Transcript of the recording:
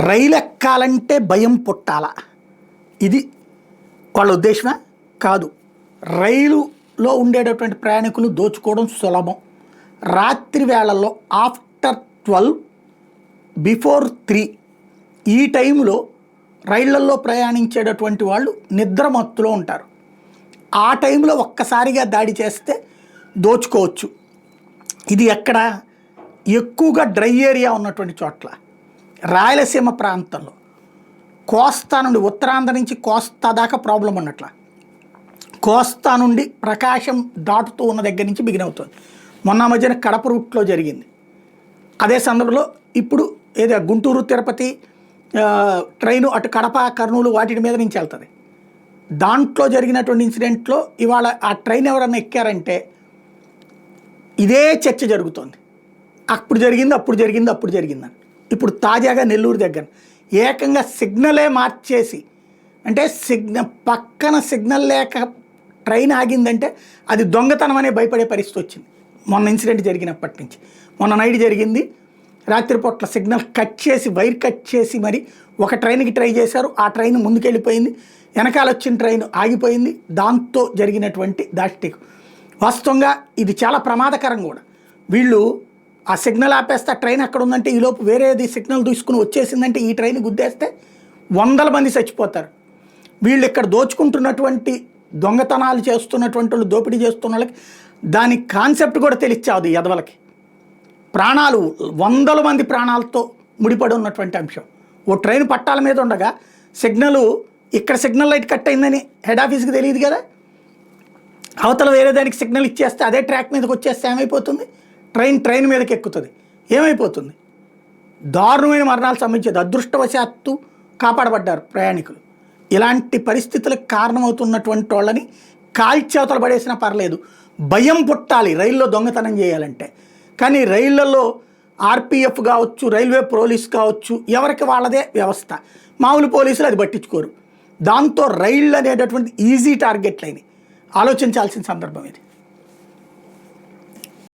రైలు ఎక్కాలంటే భయం పుట్టాల, ఇది వాళ్ళ ఉద్దేశమా? కాదు. రైలులో ఉండేటటువంటి ప్రయాణికులు దోచుకోవడం సులభం. రాత్రి వేళల్లో ఆఫ్టర్ 12 బిఫోర్ 3 ఈ టైంలో రైళ్లల్లో ప్రయాణించేటటువంటి వాళ్ళు నిద్రమత్తులో ఉంటారు. ఆ టైంలో ఒక్కసారిగా దాడి చేస్తే దోచుకోవచ్చు. ఇది ఎక్కడ? ఎక్కువగా డ్రై ఏరియా ఉన్నటువంటి చోట్ల, రాయలసీమ ప్రాంతంలో, కోస్తా నుండి ఉత్తరాంధ్ర నుంచి కోస్తా దాకా ప్రాబ్లం ఉన్నట్ల. కోస్తా నుండి ప్రకాశం దాటుతూ ఉన్న దగ్గర నుంచి బిగిన్ అవుతుంది. మొన్న మధ్యన కడప రూట్లో జరిగింది. అదే సందర్భంలో ఇప్పుడు ఏదో గుంటూరు తిరుపతి ట్రైను అటు కడప కర్నూలు వాటి మీద నుంచి వెళ్తుంది. దాంట్లో జరిగినటువంటి ఇన్సిడెంట్లో ఇవాళ ఆ ట్రైన్ ఎవరన్నా ఎక్కారంటే ఇదే చర్చ జరుగుతోంది. అప్పుడు జరిగింది, అప్పుడు జరిగింది, అప్పుడు జరిగిందని. ఇప్పుడు తాజాగా నెల్లూరు దగ్గర ఏకంగా సిగ్నలే మార్చేసి, అంటే పక్కన సిగ్నల్ లేక ట్రైన్ ఆగిందంటే అది దొంగతనం అనే భయపడే పరిస్థితి వచ్చింది. మొన్న ఇన్సిడెంట్ జరిగినప్పటి నుంచి. మొన్న నైట్ జరిగింది. రాత్రిపూట్ల సిగ్నల్ కట్ చేసి, వైర్ కట్ చేసి మరి ఒక ట్రైన్కి ట్రై చేశారు. ఆ ట్రైన్ ముందుకెళ్ళిపోయింది, వెనకాల వచ్చిన ట్రైన్ ఆగిపోయింది. దాంతో జరిగినటువంటి దాష్టికం. వాస్తవంగా ఇది చాలా ప్రమాదకరం కూడా. వీళ్ళు ఆ సిగ్నల్ ఆపేస్తే ఆ ట్రైన్ అక్కడ ఉందంటే ఈలోపు వేరేది సిగ్నల్ తీసుకుని వచ్చేసిందంటే ఈ ట్రైన్ గుద్దేస్తే 100 మంది చచ్చిపోతారు. వీళ్ళు ఇక్కడ దోచుకుంటున్నటువంటి దొంగతనాలు చేస్తున్నటువంటి వాళ్ళు, దోపిడీ చేస్తున్న వాళ్ళకి దాని కాన్సెప్ట్ కూడా తెలియచాదు. ఎదవలకి ప్రాణాలు, 100 మంది ప్రాణాలతో ముడిపడి ఉన్నటువంటి అంశం. ఓ ట్రైన్ పట్టాల మీద ఉండగా సిగ్నల్, ఇక్కడ సిగ్నల్ లైట్ కట్ అయిందని హెడ్ ఆఫీస్కి తెలియదు కదా. అవతల వేరే దానికి సిగ్నల్ ఇచ్చేస్తే అదే ట్రాక్ మీదకి వచ్చేస్తే ఏమైపోతుంది? ట్రైన్ మీదకి ఎక్కుతుంది, ఏమైపోతుంది? దారుణమైన మరణాలు సంభవించేది. అదృష్టవశాత్తు కాపాడబడ్డారు ప్రయాణికులు. ఇలాంటి పరిస్థితులకు కారణమవుతున్నటువంటి వాళ్ళని కాల్చేవతలు పడేసినా పర్లేదు, భయం పుట్టాలి రైల్లో దొంగతనం చేయాలంటే. కానీ రైళ్లలో ఆర్పిఎఫ్ కావచ్చు, రైల్వే పోలీస్ కావచ్చు, ఎవరికి వాళ్ళదే వ్యవస్థ. మామూలు పోలీసులు అది పట్టించుకోరు. దాంతో రైళ్ళు అనేటటువంటి ఈజీ టార్గెట్లు అయినాయి. ఆలోచించాల్సిన సందర్భం ఇది.